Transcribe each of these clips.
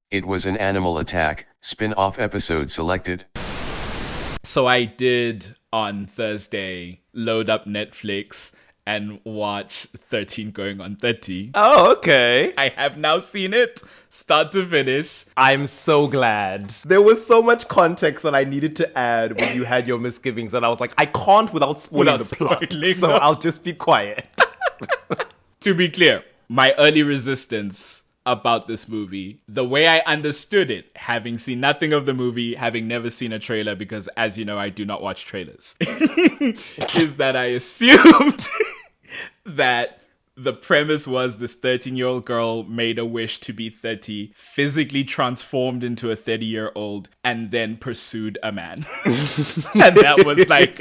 It was an animal attack, spin-off episode selected. So I did on Thursday load up Netflix and watch 13 Going on 30. Oh, okay. I have now seen it start to finish. I'm so glad. There was so much context that I needed to add when you had your misgivings, and I was like, I can't without spoiling the plot, so I'll just be quiet. To be clear, my early resistance about this movie, the way I understood it, having seen nothing of the movie, having never seen a trailer, because as you know, I do not watch trailers, is that I assumed that the premise was this 13-year-old girl made a wish to be 30, physically transformed into a 30-year-old, and then pursued a man. And that was like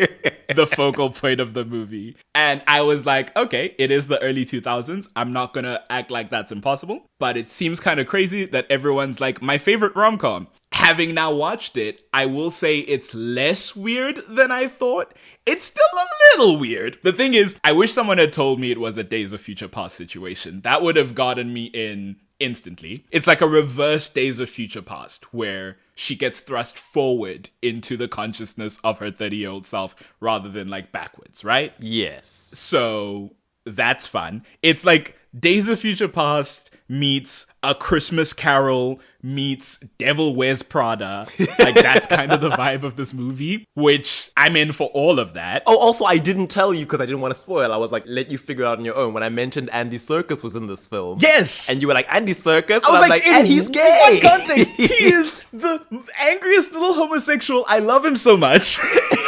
the focal point of the movie. And I was like, okay, it is the early 2000s. I'm not gonna act like that's impossible. But it seems kind of crazy that everyone's like, my favorite rom-com. Having now watched it, I will say it's less weird than I thought. It's still a little weird. The thing is, I wish someone had told me it was a Days of Future Past situation. That would have gotten me in instantly. It's like a reverse Days of Future Past, where she gets thrust forward into the consciousness of her 30-year-old self rather than like backwards, right? Yes. So that's fun. It's like Days of Future Past meets A Christmas Carol meets Devil Wears Prada. Like, that's kind of the vibe of this movie, which I'm in for all of that. Oh, also, I didn't tell you because I didn't want to spoil. I was like, let you figure it out on your own. When I mentioned Andy Serkis was in this film. Yes! And you were like, Andy Serkis? I was like, and he's gay! In what context? He is the angriest little homosexual. I love him so much.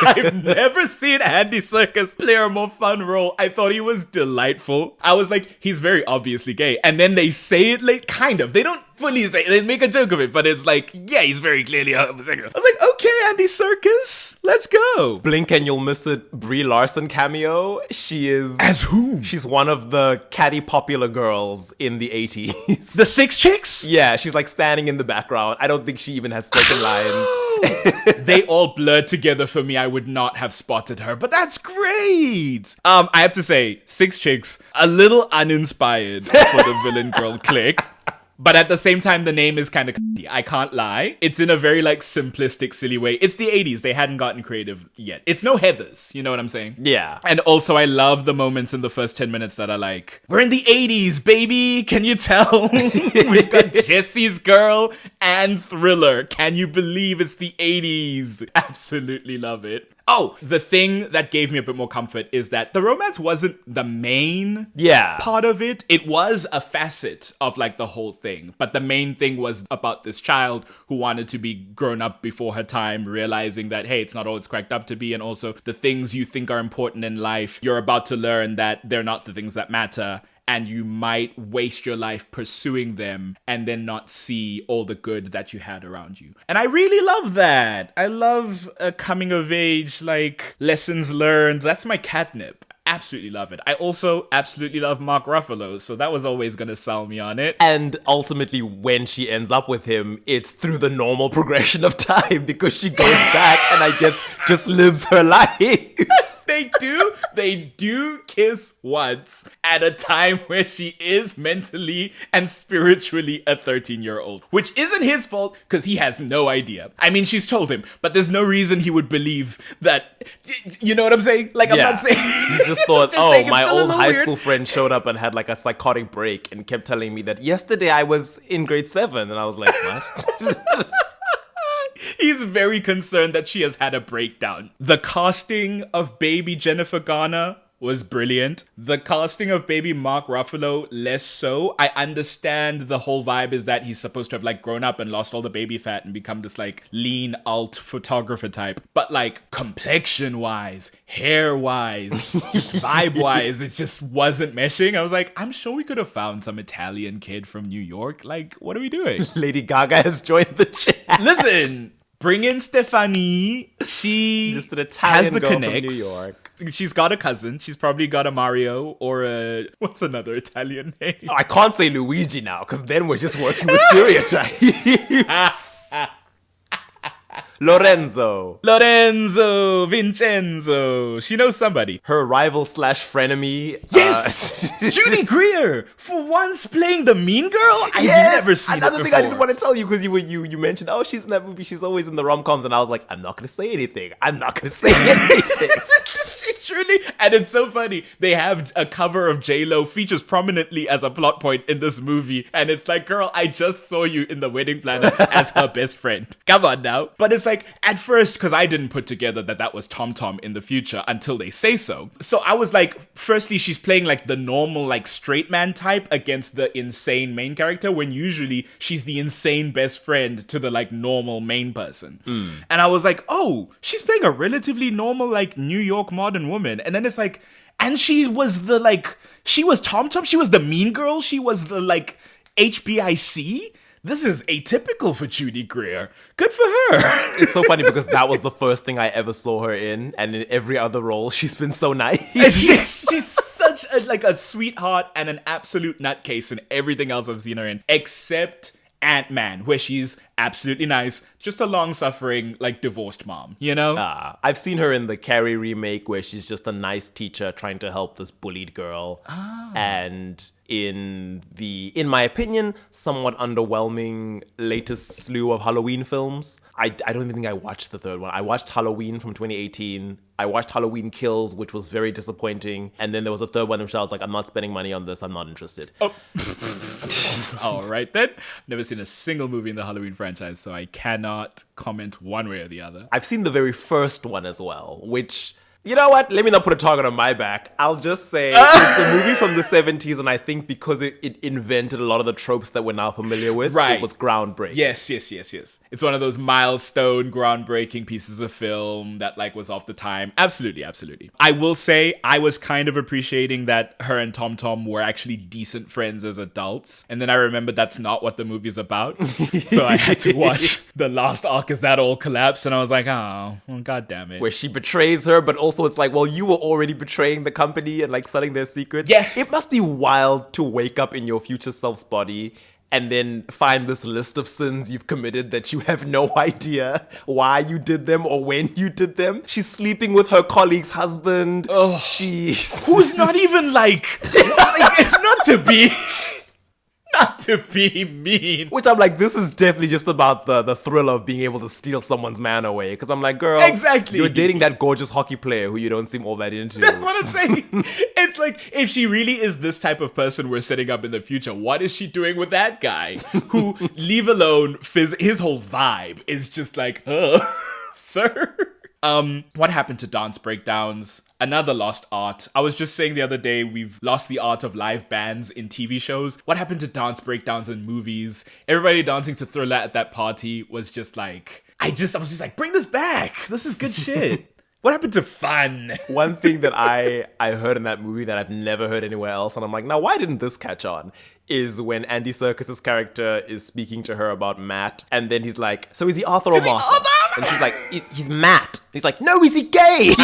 I've never seen Andy Serkis play a more fun role. I thought he was delightful. I was like, he's very obviously gay. And then they say it like, kind of. They don't fully say it. They make a joke of it, but it's like, yeah, he's very clearly a homosexual. I was like, okay, Andy Serkis, let's go. Blink and you'll miss it. Brie Larson cameo. She is... As who? She's one of the catty popular girls in the 80s. The six chicks? Yeah, she's like standing in the background. I don't think she even has spoken lines. They all blurred together for me. I would not have spotted her, but that's great. I have to say, Six Chicks, a little uninspired for the villain girl clique. But at the same time, the name is kind of I can't lie. It's in a very like simplistic, silly way. It's the 80s. They hadn't gotten creative yet. It's no Heathers. You know what I'm saying? Yeah. And also, I love the moments in the first 10 minutes that are like, we're in the 80s, baby. Can you tell? We've got Jesse's Girl and Thriller. Can you believe it's the 80s? Absolutely love it. Oh, the thing that gave me a bit more comfort is that the romance wasn't the main part of it. It was a facet of like the whole thing. But the main thing was about this child who wanted to be grown up before her time, realizing that, hey, it's not all it's cracked up to be. And also the things you think are important in life, you're about to learn that they're not the things that matter. And you might waste your life pursuing them and then not see all the good that you had around you. And I really love that. I love a coming of age, like lessons learned. That's my catnip. Absolutely love it. I also absolutely love Mark Ruffalo, so that was always going to sell me on it. And ultimately, when she ends up with him, it's through the normal progression of time because she goes back and I guess just lives her life. They do kiss once at a time where she is mentally and spiritually a 13-year-old, which isn't his fault because he has no idea. I mean, she's told him, but there's no reason he would believe that. You know what I'm saying? Like, I'm not saying. You just thought, my old high school friend showed up and had like a psychotic break and kept telling me that yesterday I was in grade 7. And I was like, what? He's very concerned that she has had a breakdown. The casting of baby Jennifer Garner was brilliant. The casting of baby Mark Ruffalo, less so. I understand the whole vibe is that he's supposed to have like grown up and lost all the baby fat and become this like lean alt photographer type. But like complexion wise, hair wise, vibe wise, it just wasn't meshing. I was like, I'm sure we could have found some Italian kid from New York. Like, what are we doing? Lady Gaga has joined the chat. Listen, bring in Stephanie. She just an Italian has the girl connects. from New York. She's got a cousin. She's probably got a Mario or a... What's another Italian name? Oh, I can't say Luigi now, because then we're just working with stereotypes. Lorenzo, Vincenzo. She knows somebody. Her rival slash frenemy. Yes! Judy Greer! For once playing the mean girl? I've never seen it before. Another thing I didn't want to tell you because you mentioned, oh, she's in that movie. She's always in the rom-coms. And I was like, I'm not going to say anything. Truly, and it's so funny. They have a cover of J-Lo features prominently as a plot point in this movie, and it's like, girl, I just saw you in the wedding planner as her best friend. Come on now. But it's like, at first, because I didn't put together that was Tom Tom in the future until they say so. So I was like, firstly, she's playing like the normal like straight man type against the insane main character, when usually she's the insane best friend to the like normal main person. And I was like, oh, she's playing a relatively normal like New York modern woman. And then it's like, and she was Tom Tom, she was the mean girl, she was the like HBIC. This is atypical for Judy Greer. Good for her. It's so funny because that was the first thing I ever saw her in, and in every other role she's been so nice. She's such a sweetheart and an absolute nutcase in everything else I've seen her in, except Ant-Man, where she's absolutely nice, just a long-suffering, like, divorced mom, you know? I've seen her in the Carrie remake, where she's just a nice teacher trying to help this bullied girl. And in my opinion, somewhat underwhelming latest slew of Halloween films. I don't even think I watched the third one. I watched Halloween from 2018. I watched Halloween Kills, which was very disappointing. And then there was a third one, which I was like, I'm not spending money on this. I'm not interested. Oh. All right, then. Never seen a single movie in the Halloween franchise, so I cannot comment one way or the other. I've seen the very first one as well, which... You know what? Let me not put a target on my back. I'll just say it's a movie from the 70s, and I think because it invented a lot of the tropes that we're now familiar with, it was groundbreaking. Yes. It's one of those milestone, groundbreaking pieces of film that like was off the time. Absolutely. I will say I was kind of appreciating that her and Tom Tom were actually decent friends as adults, and then I remembered that's not what the movie's about. So I had to watch the last arc as that all collapsed, and I was like, oh, well, god damn it. Where she betrays her, but also it's like, well, you were already betraying the company and like selling their secrets. Yeah. It must be wild to wake up in your future self's body and then find this list of sins you've committed that you have no idea why you did them or when you did them. She's sleeping with her colleague's husband. Oh, who's not even like not to be mean. Which I'm like, this is definitely just about the thrill of being able to steal someone's man away. Because I'm like, girl, exactly. You're dating that gorgeous hockey player who you don't seem all that into. That's what I'm saying. It's like, if she really is this type of person we're setting up in the future, what is she doing with that guy? Who, leave alone, his whole vibe is just like, sir? What happened to dance breakdowns? Another lost art. I was just saying the other day, we've lost the art of live bands in TV shows. What happened to dance breakdowns in movies? Everybody dancing to Thriller at that party was just like, I was just like, bring this back. This is good shit. What happened to fun? One thing that I heard in that movie that I've never heard anywhere else, and I'm like, now why didn't this catch on? Is when Andy Serkis's character is speaking to her about Matt, and then he's like, so is he Arthur or Martha? And she's like, he's Matt. He's like, no, is he gay?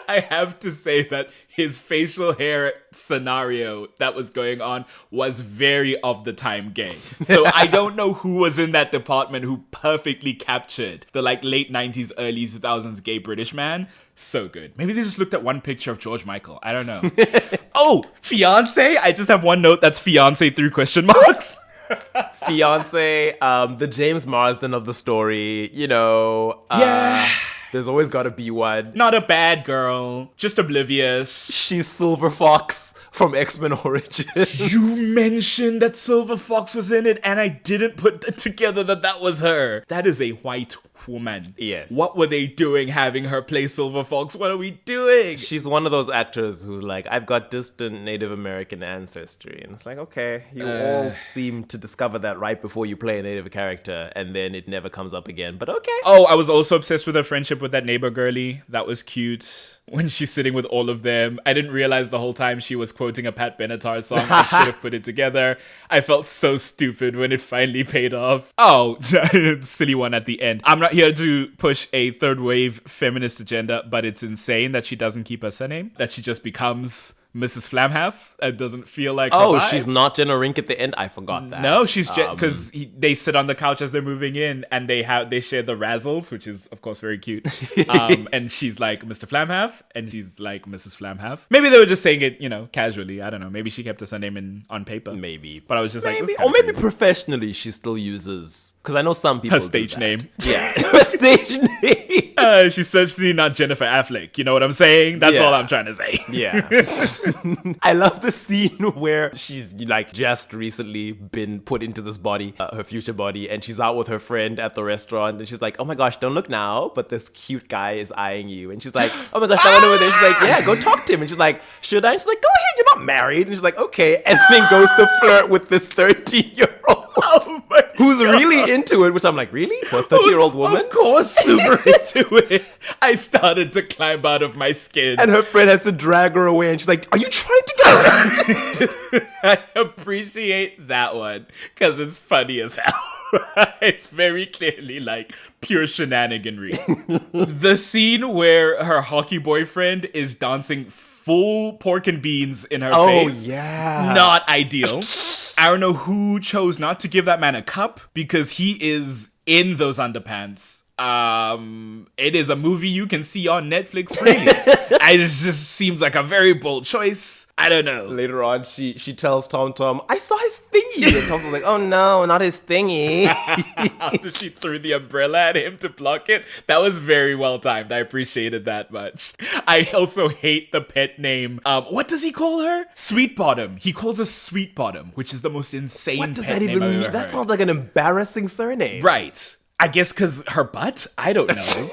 I have to say that his facial hair scenario that was going on was very of the time gay. So I don't know who was in that department who perfectly captured the like late 90s, early 2000s gay British man. So good. Maybe they just looked at one picture of George Michael. I don't know. Oh, fiance? I just have one note that's fiance through question marks. Fiance, the James Marsden of the story, you know. Yeah. There's always gotta be one. Not a bad girl, just oblivious. She's Silver Fox from X-Men Origins. You mentioned that Silver Fox was in it, and I didn't put that together that was her. That is a white woman. Yes. What were they doing having her play Silver Fox? What are we doing? She's one of those actors who's like, I've got distant Native American ancestry. And it's like, okay, you all seem to discover that right before you play a Native character, and then it never comes up again. But okay. Oh, I was also obsessed with her friendship with that neighbor girlie. That was cute. When she's sitting with all of them. I didn't realize the whole time she was quoting a Pat Benatar song. I should have put it together. I felt so stupid when it finally paid off. Oh, silly one at the end. I'm not here to push a third wave feminist agenda, but it's insane that she doesn't keep her surname. That she just becomes Mrs. Flamhalf. It doesn't feel like her Oh, vibe. she's not Jenna Rink at the end? I forgot that. No, she's because they sit on the couch as they're moving in, and they share the razzles, which is of course very cute. And she's like Mr. Flamhalf, and she's like Mrs. Flamhalf. Maybe they were just saying it, casually. I don't know. Maybe she kept her surname on paper. Maybe. But I was just like, this or maybe professionally she still uses, because I know some people her stage name. Yeah, her stage name. She's certainly not Jennifer Affleck. You know what I'm saying? That's all I'm trying to say. Yeah. I love the scene where she's like just recently been put into this body, her future body, and she's out with her friend at the restaurant, and she's like, oh my gosh, don't look now, but this cute guy is eyeing you. And she's like, oh my gosh, I went over there. She's like, yeah, go talk to him. And she's like, should I? And she's like, go ahead, you're not married. And she's like, okay. And then goes to flirt with this 13-year-old. Oh my Who's really into it, which I'm like, really? For a 30-year-old woman? Of course, super into it. I started to climb out of my skin. And her friend has to drag her away, and she's like, are you trying to get arrested? I appreciate that one, because it's funny as hell. It's very clearly like pure shenaniganry. The scene where her hockey boyfriend is dancing full pork and beans in her face. Oh, yeah. Not ideal. I don't know who chose not to give that man a cup, because he is in those underpants. It is a movie you can see on Netflix freely. It just seems like a very bold choice. I don't know. Later on, she tells Tom, I saw his thingy. And Tom's like, oh no, not his thingy. After she threw the umbrella at him to block it. That was very well timed. I appreciated that much. I also hate the pet name. What does he call her? Sweet Bottom. He calls her Sweet Bottom, which is the most insane What does pet that name even I've mean? ever That heard. sounds like an embarrassing surname. Right. I guess because her butt? I don't know.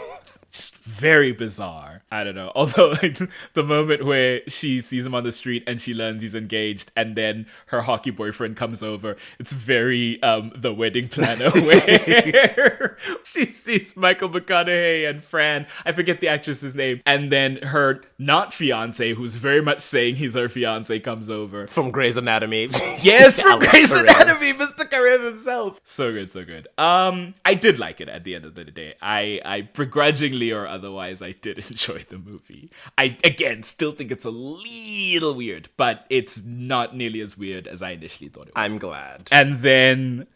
Just very bizarre. I don't know. Although, like, the moment where she sees him on the street and she learns he's engaged, and then her hockey boyfriend comes over, it's very The Wedding Planner, where she sees Michael McConaughey and Fran, I forget the actress's name, and then her not fiance, who's very much saying he's her fiance, comes over. From Grey's Anatomy. Yes, from I love Grey's Karim. Anatomy, Mr. Karim himself. So good, so good. I did like it at the end of the day. I begrudgingly or otherwise, I did enjoy the movie. I, again, still think it's a little weird, but it's not nearly as weird as I initially thought it was. I'm glad. And then,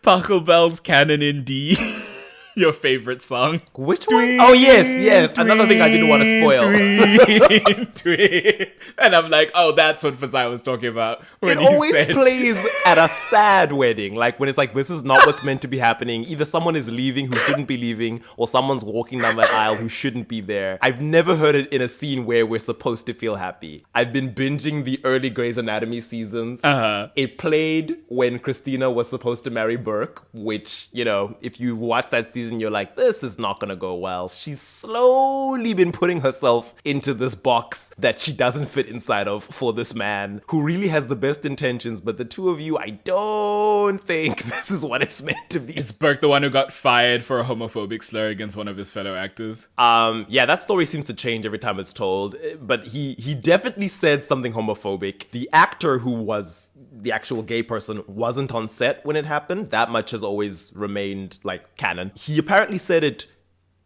Pachelbel's Canon in D. Your favorite song. Which one? Oh, yes. Another thing I didn't want to spoil. Twin. And I'm like, oh, that's what Fadzai was talking about. When It he always said, plays at a sad wedding. Like when it's like, this is not what's meant to be happening. Either someone is leaving who shouldn't be leaving, or someone's walking down that aisle who shouldn't be there. I've never heard it in a scene where we're supposed to feel happy. I've been binging the early Grey's Anatomy seasons. It played when Christina was supposed to marry Burke, which, if you watch that season, you're like, this is not gonna go well. She's slowly been putting herself into this box that she doesn't fit inside of for this man who really has the best intentions, but the two of you, I don't think this is what it's meant to be. is Burke the one who got fired for a homophobic slur against one of his fellow actors? Yeah, that story seems to change every time it's told, but he definitely said something homophobic. The actor who was the actual gay person wasn't on set when it happened. That much has always remained like canon. He apparently said it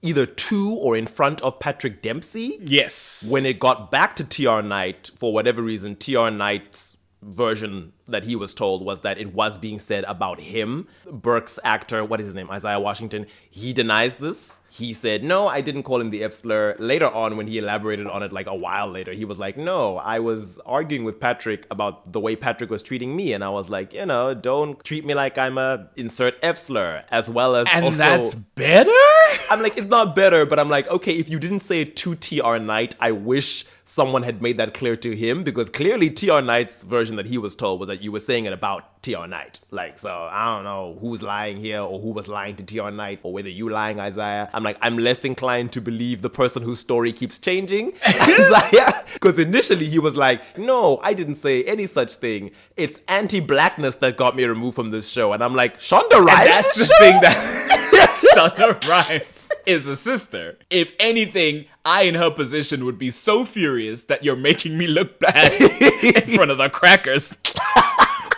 either to or in front of Patrick Dempsey. Yes. When it got back to TR Knight, for whatever reason, TR Knight's version that he was told was that it was being said about him. Burke's actor, what is his name? Isaiah Washington. He denies this. He said, no, I didn't call him the F slur. Later on, when he elaborated on it like a while later, he was like, no, I was arguing with Patrick about the way Patrick was treating me. And I was like, don't treat me like I'm a insert F slur, as well as and also... that's better? I'm like, it's not better, but I'm like, okay, if you didn't say it to TR Knight, I wish someone had made that clear to him, because clearly TR Knight's version that he was told was that you were saying it about TR Knight. Like, so I don't know who's lying here or who was lying to TR Knight or whether you lying, Isaiah. I'm like, I'm less inclined to believe the person whose story keeps changing, Isaiah, because initially he was like, no, I didn't say any such thing. It's anti-blackness that got me removed from this show. And I'm like, Shonda Rhimes? That's the thing that Shonda Rhimes is a sister. If anything, I in her position would be so furious that you're making me look bad in front of the crackers.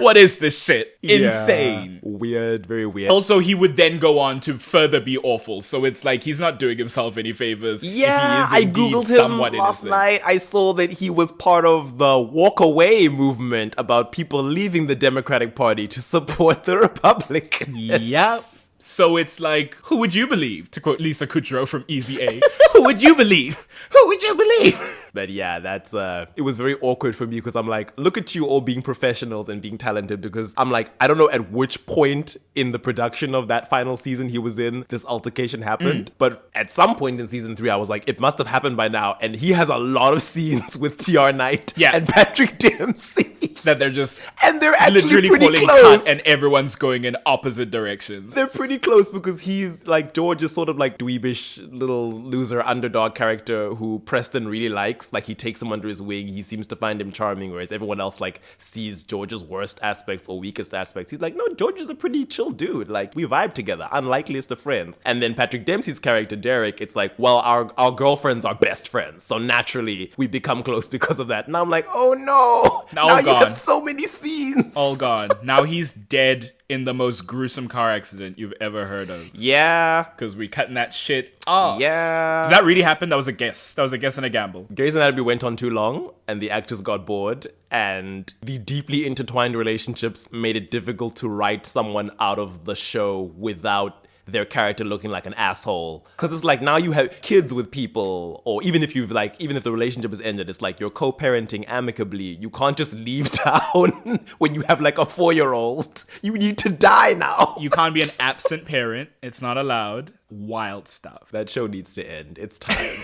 What is this shit? Yeah. Insane. Weird, very weird. Also, he would then go on to further be awful. So it's like he's not doing himself any favors. Yeah, if he is I googled him somewhat last innocent. night. I saw that he was part of the walk away movement about people leaving the Democratic Party to support the Republicans. Yep. So it's like, who would you believe? To quote Lisa Kudrow from Easy A. Who would you believe? Who would you believe? But yeah, that's it was very awkward for me because I'm like, look at you all being professionals and being talented, because I'm like, I don't know at which point in the production of that final season he was in this altercation happened, but at some point in season 3 I was like, it must have happened by now. And he has a lot of scenes with TR Knight and Patrick Dempsey that they're just and they're actually literally pretty pulling close. cut and everyone's going in opposite directions. They're pretty close because he's like, George is sort of like dweebish little loser underdog character who Preston really likes. Like, he takes him under his wing. He seems to find him charming, whereas everyone else like sees George's worst aspects or weakest aspects. He's like, no, George is a pretty chill dude. Like, we vibe together. Unlikeliest of friends. And then Patrick Dempsey's character, Derek, it's like, well, our girlfriends are best friends. So naturally, we become close because of that. And I'm like, oh no. Now you have so many scenes. All gone. Now he's dead in the most gruesome car accident you've ever heard of. Yeah. Because we cutting that shit off. Yeah. Did that really happen? That was a guess. That was a guess and a gamble. Grey's Anatomy went on too long, and the actors got bored, and the deeply intertwined relationships made it difficult to write someone out of the show without their character looking like an asshole. Because it's like, now you have kids with people, or even if the relationship is ended, it's like you're co-parenting amicably. You can't just leave town when you have like a 4-year-old. You need to die now. You can't be an absent parent. It's not allowed. Wild stuff. That show needs to end. It's time.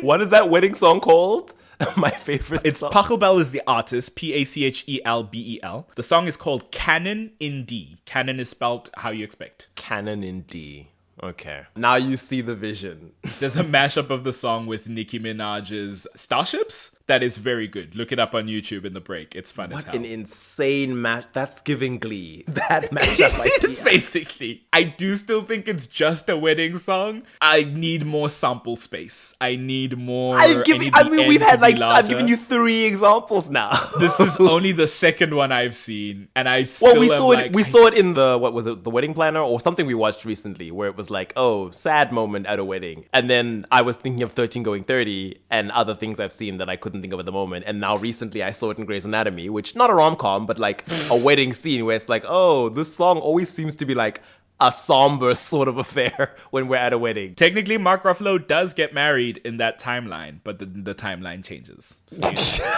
What is that wedding song called? My favorite song. Pachelbel is the artist, Pachelbel. The song is called Canon in D. Canon is spelled how you expect. Canon in D. Okay. Now you see the vision. There's a mashup of the song with Nicki Minaj's Starships that is very good. Look it up on YouTube in the break. It's fun as hell. What an insane match. That's giving Glee. That mashup idea. Basically. I do still think it's just a wedding song. I need more sample space. I need more. I've given you 3 examples now. This is only the second one I've seen, and I still we saw it in the the Wedding Planner or something we watched recently, where it was like, oh, sad moment at a wedding, and then I was thinking of 13 Going 30 and other things I've seen that I couldn't think of at the moment, and now recently I saw it in Grey's Anatomy, which not a rom-com, but like a wedding scene where it's like, oh, this song always seems to be like a somber sort of affair when we're at a wedding. Technically, Mark Ruffalo does get married in that timeline, but the timeline changes. So,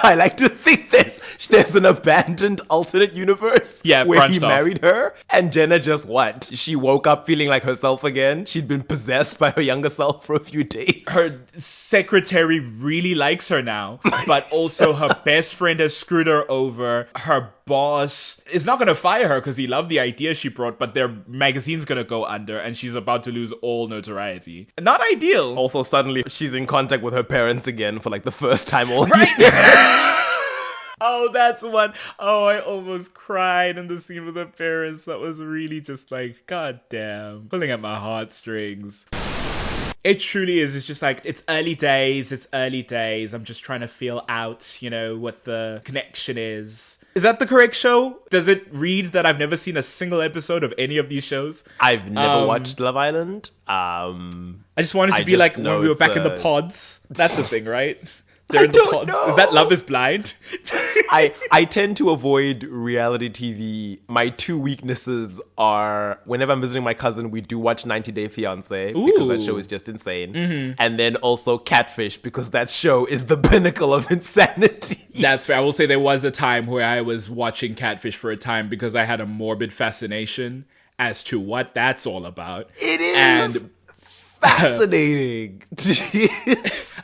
I like to think there's an abandoned alternate universe where he married her, and Jenna just she woke up feeling like herself again. She'd been possessed by her younger self for a few days. Her secretary really likes her now, but also her best friend has screwed her over. Her boss is not going to fire her because he loved the idea she brought, but their magazine's going to go under and she's about to lose all notoriety. Not ideal. Also, suddenly she's in contact with her parents again for like the first time all year. Oh, that's one. Oh, I almost cried in the scene with her parents. That was really just like, god damn, pulling at my heartstrings. It truly is. It's just like, it's early days. I'm just trying to feel out, what the connection is. Is that the correct show? Does it read that I've never seen a single episode of any of these shows? I've never watched Love Island. I just wanted to be like when we were back in the pods. That's the thing, right? They're in the pods. Know. Is that Love is Blind? I tend to avoid reality TV. My 2 weaknesses are, whenever I'm visiting my cousin, we do watch 90 Day Fiancé because that show is just insane. Mm-hmm. And then also Catfish because that show is the pinnacle of insanity. That's fair. I will say there was a time where I was watching Catfish for a time because I had a morbid fascination as to what that's all about. It is fascinating.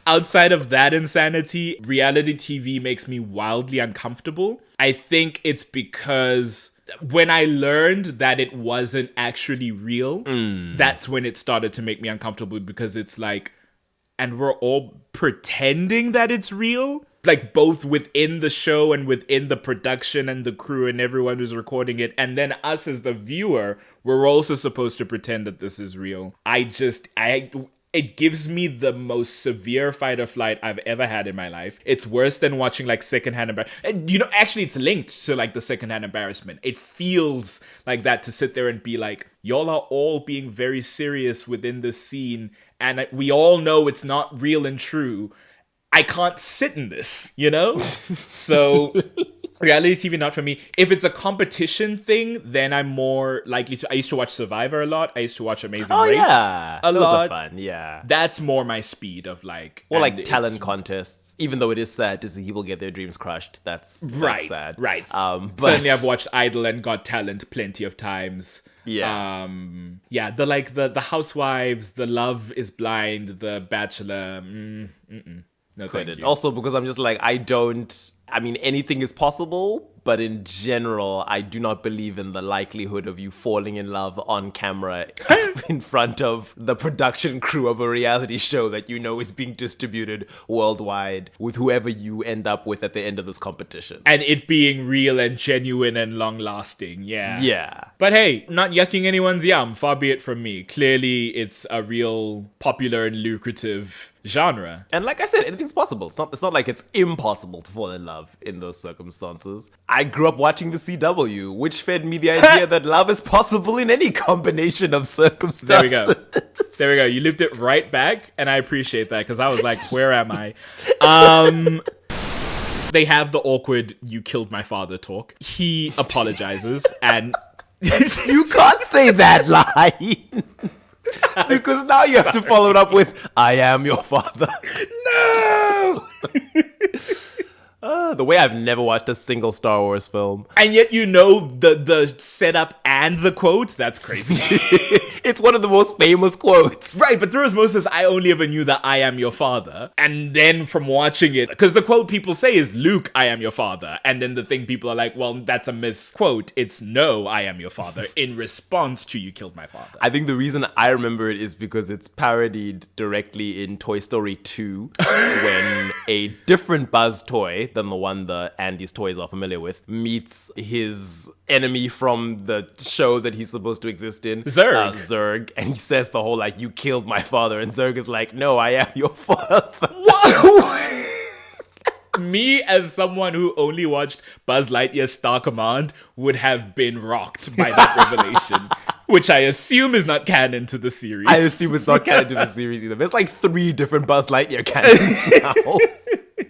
Outside of that insanity, reality TV makes me wildly uncomfortable. I think it's because when I learned that it wasn't actually real, that's when it started to make me uncomfortable, because it's like, and we're all pretending that it's real. Like both within the show and within the production and the crew and everyone who's recording it. And then us as the viewer, we're also supposed to pretend that this is real. It gives me the most severe fight or flight I've ever had in my life. It's worse than watching like secondhand embarrassment. You know, actually it's linked to like the secondhand embarrassment. It feels like that to sit there and be like, y'all are all being very serious within this scene, and we all know it's not real and true. I can't sit in this, you know? So reality TV, not for me. If it's a competition thing, then I'm more likely to. I used to watch Survivor a lot. I used to watch Amazing Race a those lot. Are fun, yeah. That's more my speed of like, or like talent contests. Even though it is sad to see people get their dreams crushed, that's sad. Right. But Certainly, I've watched Idol and Got Talent plenty of times. Yeah. The Housewives, the Love is Blind, the Bachelor. No, thank you. Also, because I'm just like, anything is possible, but in general, I do not believe in the likelihood of you falling in love on camera in front of the production crew of a reality show that you know is being distributed worldwide with whoever you end up with at the end of this competition. And it being real and genuine and long-lasting, yeah. Yeah. But hey, not yucking anyone's yum, far be it from me. Clearly, it's a real popular and lucrative genre. And like I said, anything's possible. It's not like it's impossible to fall in love in those circumstances. I grew up watching the CW, which fed me the idea that love is possible in any combination of circumstances. There we go. You lived it right back, and I appreciate that, because I was like, where am I? They have the awkward "you killed my father" talk. He apologizes, and you can't say that line. Because now you have to follow it up with, I am your father. no! The way I've never watched a single Star Wars film. And yet you know the setup and the quote? That's crazy. It's one of the most famous quotes. Right, but through osmosis, I only ever knew that I am your father. And then from watching it, because the quote people say is, Luke, I am your father. And then the thing people are like, well, that's a misquote. It's, no, I am your father, in response to you killed my father. I think the reason I remember it is because it's parodied directly in Toy Story 2, when a different Buzz toy than the one the Andy's toys are familiar with meets his enemy from the show that he's supposed to exist in. Zurg. And he says the whole, like, you killed my father. And Zurg is like, no, I am your father. What? Me, as someone who only watched Buzz Lightyear Star Command, would have been rocked by that revelation. Which I assume is not canon to the series. I assume it's not canon to the series either. There's like 3 different Buzz Lightyear canons now.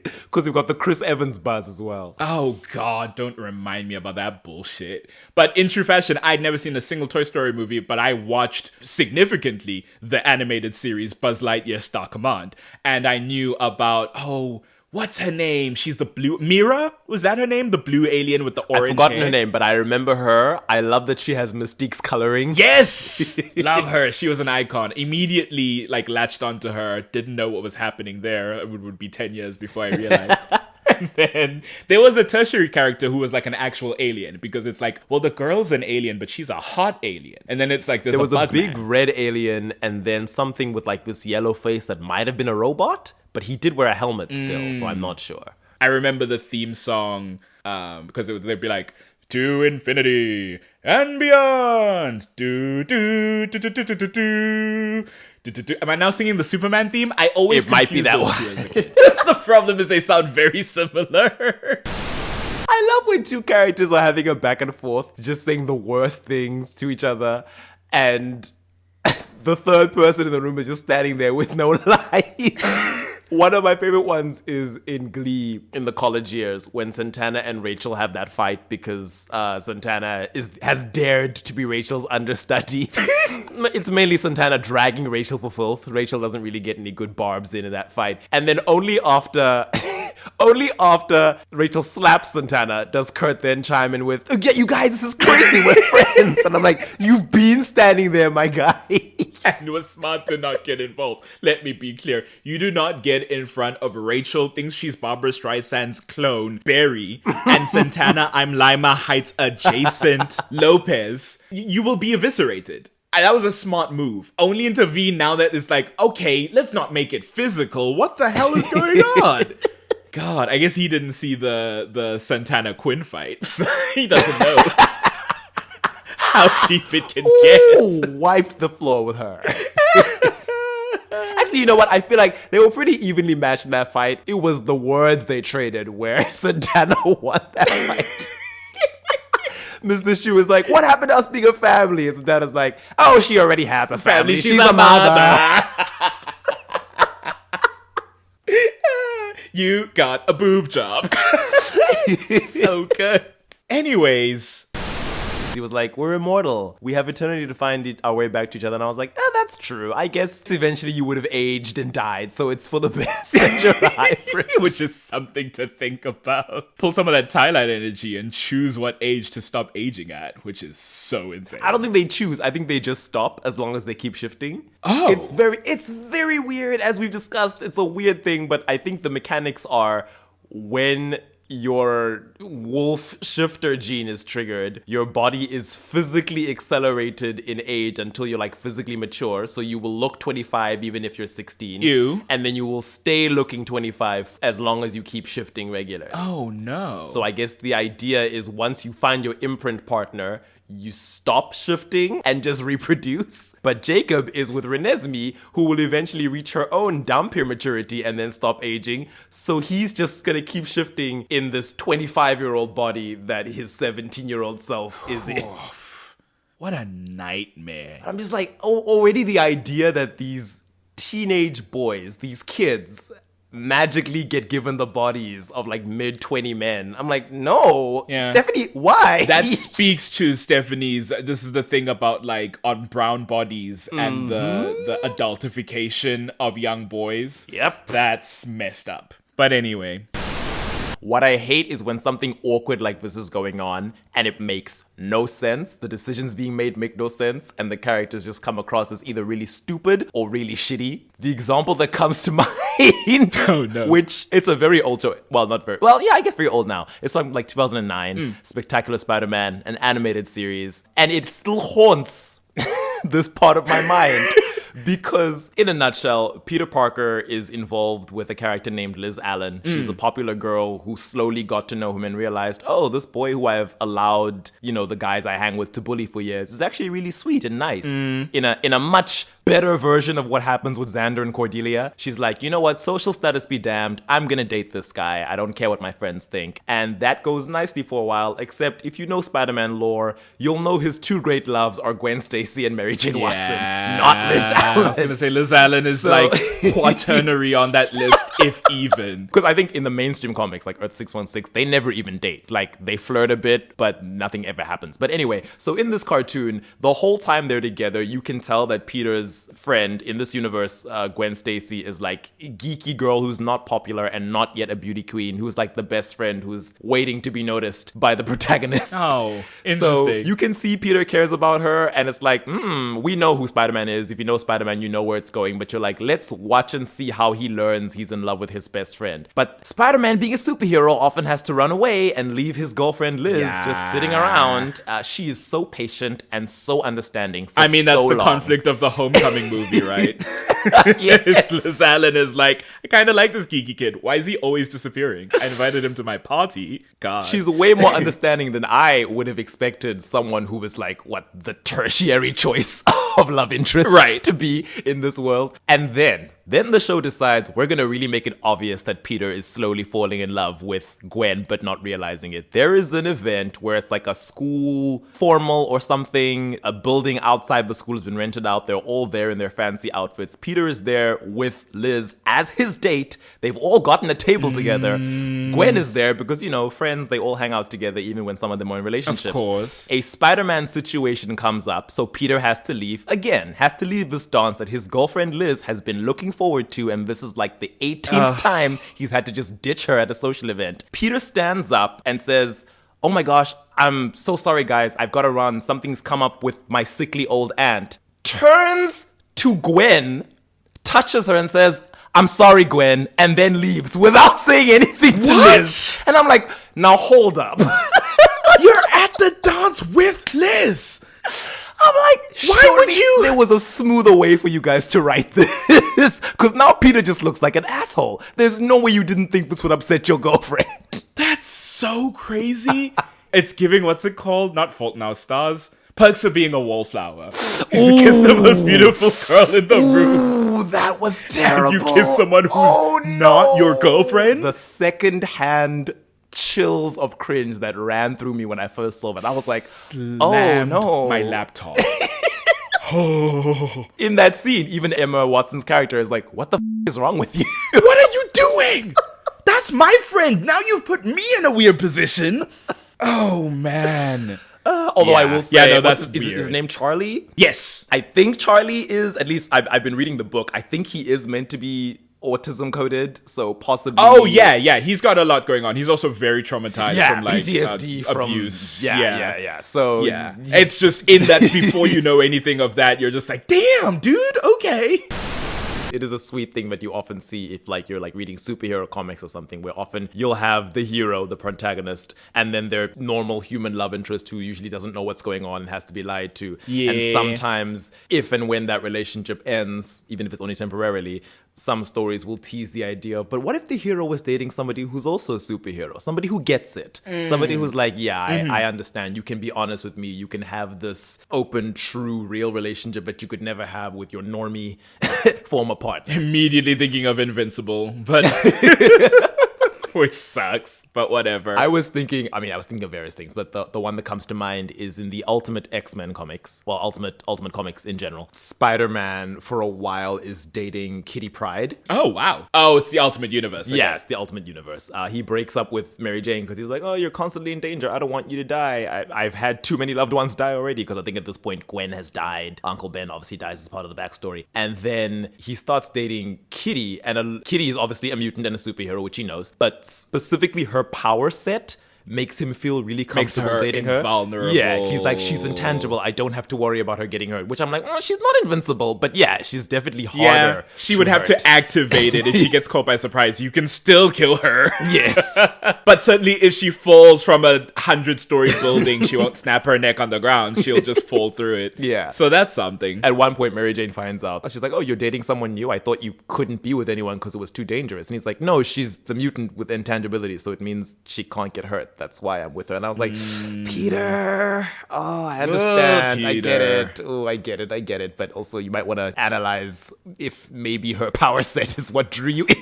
Because we've got the Chris Evans Buzz as well. Oh God, don't remind me about that bullshit. But in true fashion, I'd never seen a single Toy Story movie, but I watched significantly the animated series Buzz Lightyear Star Command. And I knew about, what's her name? She's the blue... Mira? Was that her name? The blue alien with the orange I've forgotten hair? her name, but I remember her. I love that she has Mystique's coloring. Yes! Love her. She was an icon. Immediately, latched onto her. Didn't know what was happening there. It would be 10 years before I realized. And then there was a tertiary character who was like an actual alien, because it's like, well, the girl's an alien, but she's a hot alien. And then it's like, there was a big red alien, and then something with like this yellow face that might have been a robot, but he did wear a helmet still, so I'm not sure. I remember the theme song, because they'd be like, to infinity and beyond. Do, do, do, do, do, do, do, do. Am I now singing the Superman theme? I always might be that one. That's the problem, is they sound very similar. I love when 2 characters are having a back and forth, just saying the worst things to each other, and the third person in the room is just standing there with no light. One of my favorite ones is in Glee in the college years, when Santana and Rachel have that fight because Santana has dared to be Rachel's understudy. It's mainly Santana dragging Rachel for filth. Rachel doesn't really get any good barbs in that fight. And then only after Rachel slaps Santana does Kurt then chime in with, yeah, you guys, this is crazy, we're friends. And I'm like, you've been standing there, my guy. And it was smart to not get involved. Let me be clear. You do not get in front of Rachel, thinks she's Barbara Streisand's clone, Barry, and Santana, I'm Lima Heights adjacent Lopez. You will be eviscerated. That was a smart move. Only intervene now that it's like, okay, let's not make it physical. What the hell is going on? God, I guess he didn't see the Santana Quinn fights. He doesn't know how deep it can get. Wiped the floor with her. Actually, you know what? I feel like they were pretty evenly matched in that fight. It was the words they traded where Santana won that fight. Mr. Shu was like, what happened to us being a family? And Santana's like, oh, she already has a family. She's a mother. You got a boob job. So good. Anyways, he was like, we're immortal. We have eternity to find our way back to each other. And I was like, that's true. I guess eventually you would have aged and died. So it's for the best that you're alive. which is something to think about. Pull some of that Twilight energy and choose what age to stop aging at, which is so insane. I don't think they choose. I think they just stop as long as they keep shifting. Oh. It's very weird, as we've discussed. It's a weird thing, but I think the mechanics are when your wolf shifter gene is triggered, your body is physically accelerated in age until you're like physically mature. So you will look 25 even if you're 16. And then you will stay looking 25 as long as you keep shifting regularly. Oh no. So I guess the idea is once you find your imprint partner, you stop shifting and just reproduce. But Jacob is with Renesmee, who will eventually reach her own Dhampir maturity and then stop aging. So he's just gonna keep shifting in this 25-year-old body that his 17-year-old self is in. What a nightmare. I'm just like, already the idea that these teenage boys, these kids, magically get given the bodies of like mid-20 men. I'm like, no, Stephanie, why? That speaks to Stephanie's, this is the thing about like on brown bodies and the adultification of young boys. Yep. That's messed up. But anyway. What I hate is when something awkward like this is going on and it makes no sense. The decisions being made make no sense and the characters just come across as either really stupid or really shitty. The example that comes to mind, which it's a very old show. Well, not very. Well, yeah, I guess very old now. It's from like 2009, Spectacular Spider-Man, an animated series. And it still haunts this part of my mind. Because, in a nutshell, Peter Parker is involved with a character named Liz Allen. She's a popular girl who slowly got to know him and realized, oh, this boy who I've allowed, the guys I hang with to bully for years is actually really sweet and nice. In a much better version of what happens with Xander and Cordelia. She's like, you know what? Social status be damned. I'm gonna date this guy. I don't care what my friends think. And that goes nicely for a while, except if you know Spider-Man lore, you'll know his two great loves are Gwen Stacy and Mary Jane Watson, not Liz Allen. I was gonna say Liz Allen is like quaternary on that list, if even. Because I think in the mainstream comics, like Earth 616, they never even date. Like, they flirt a bit, but nothing ever happens. But anyway, so in this cartoon, the whole time they're together, you can tell that Peter's friend in this universe, Gwen Stacy, is like a geeky girl who's not popular and not yet a beauty queen, who's like the best friend who's waiting to be noticed by the protagonist. Oh, interesting. So you can see Peter cares about her, and it's like, we know who Spider-Man is. If you know Spider-Man, you know where it's going, but you're like, let's watch and see how he learns he's in love with his best friend. But Spider-Man, being a superhero, often has to run away and leave his girlfriend Liz just sitting around. She is so patient and so understanding for that's so the long. conflict of the Homecoming movie, right? Yes. Liz Allen is like, I kind of like this geeky kid. Why is he always disappearing? I invited him to my party. God. She's way more understanding than I would have expected someone who was like, the tertiary choice of love interest to be in this world. And then the show decides we're going to really make it obvious that Peter is slowly falling in love with Gwen, but not realizing it. There is an event where it's like a school formal or something. A building outside the school has been rented out. They're all there in their fancy outfits. Peter is there with Liz as his date. They've all gotten a table together. Gwen is there because, friends, they all hang out together even when some of them are in relationships. Of course. A Spider-Man situation comes up, so Peter has to leave. Again, has to leave this dance that his girlfriend Liz has been looking forward to, and this is like the 18th time he's had to just ditch her at a social event. Peter stands up and says, oh my gosh, I'm so sorry guys, I've got to run. Something's come up with my sickly old aunt. Turns to Gwen, touches her and says, I'm sorry, Gwen, and then leaves without saying anything to Liz. And I'm like, now hold up. You're at the dance with Liz. I'm like, why would you? There was a smoother way for you guys to write this. Because now Peter just looks like an asshole. There's no way you didn't think this would upset your girlfriend. That's so crazy. It's giving, what's it called? Not Fault in Our Stars. Perks of Being a Wallflower. Kiss the most beautiful girl in the room. that was terrible. You kiss someone who's not your girlfriend? The second-hand chills of cringe that ran through me when I first saw it. I was like, oh no. My laptop. In that scene, even Emma Watson's character is like, what the is wrong with you? What are you doing? That's my friend. Now you've put me in a weird position. Oh, man. Although I will say, that's is weird. his name Charlie? Yes. I think Charlie is, at least I've been reading the book, I think he is meant to be autism coded, so possibly. Oh yeah, he's got a lot going on. He's also very traumatized from like PTSD from abuse. Yeah. So yeah, it's just in that before you know anything of that, you're just like, damn, dude, okay. It is a sweet thing that you often see if like you're like reading superhero comics or something, where often you'll have the hero, the protagonist, and then their normal human love interest who usually doesn't know what's going on and has to be lied to. Yeah. And sometimes if and when that relationship ends, even if it's only temporarily, some stories will tease the idea of, but what if the hero was dating somebody who's also a superhero? Somebody who gets it. Somebody who's like, yeah, I understand. You can be honest with me. You can have this open, true, real relationship that you could never have with your normie former partner. Immediately thinking of Invincible, but which sucks, but whatever. I was thinking of various things, but the one that comes to mind is in the Ultimate X-Men comics. Well, Ultimate comics in general. Spider-Man, for a while, is dating Kitty Pryde. Oh, wow. Oh, it's the Ultimate Universe. Okay. Yes, the Ultimate Universe. He breaks up with Mary Jane because he's like, oh, you're constantly in danger. I don't want you to die. I've had too many loved ones die already, because I think at this point Gwen has died. Uncle Ben obviously dies as part of the backstory. And then he starts dating Kitty, and Kitty is obviously a mutant and a superhero, which he knows, but specifically her power set makes him feel really comfortable dating her. Invulnerable. Yeah, he's like, she's intangible. I don't have to worry about her getting hurt. Which I'm like, oh, she's not invincible, but yeah, she's definitely harder. Yeah, she would have to activate it if she gets caught by surprise. You can still kill her. Yes. But certainly if she falls from a 100-story building, she won't snap her neck on the ground. She'll just fall through it. Yeah. So that's something. At one point, Mary Jane finds out. She's like, oh, you're dating someone new? I thought you couldn't be with anyone because it was too dangerous. And he's like, no, she's the mutant with intangibility, so it means she can't get hurt. That's why I'm with her. And I was like, Peter, oh, I understand. I get it. Oh, I get it. But also you might want to analyze if maybe her power set is what drew you in.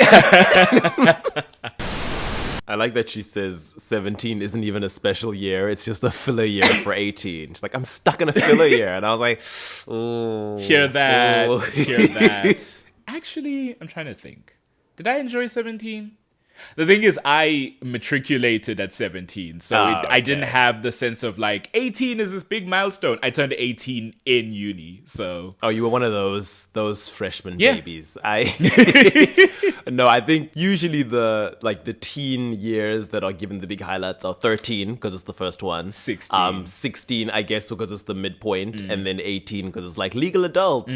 I like that she says 17 isn't even a special year. It's just a filler year for 18. She's like, I'm stuck in a filler year. And I was like, oh. Hear that. Actually, I'm trying to think. Did I enjoy 17? The thing is, I matriculated at 17, so I didn't have the sense of like 18 is this big milestone. I turned 18 in uni, so you were one of those freshman Yeah. babies. No, I think usually the teen years that are given the big highlights are 13 because it's the first one, 16 I guess because it's the midpoint, and then 18 because it's like legal adult.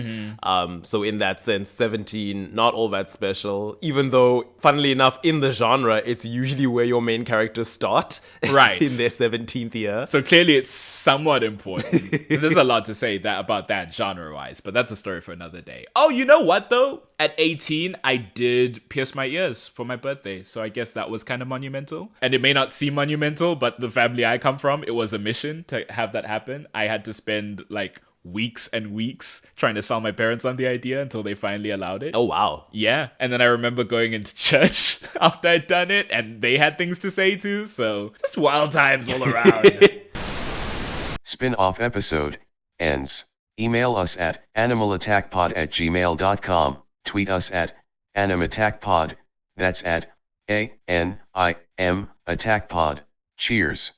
So in that sense, 17 not all that special, even though funnily enough in the genre, it's usually where your main characters start, right, in their 17th year. So clearly it's somewhat important. There's a lot to say about that genre-wise, but that's a story for another day. Oh, you know what though? At 18, I did pierce my ears for my birthday, so I guess that was kind of monumental. And it may not seem monumental, but the family I come from, it was a mission to have that happen. I had to spend like weeks and weeks trying to sell my parents on the idea until they finally allowed it. Oh, wow. Yeah. And then I remember going into church after I'd done it, and they had things to say too. So just wild times all around. Spin-off episode ends. Email us at animalattackpod@gmail.com. Tweet us at animattackpod. That's at ANIM attackpod. Cheers.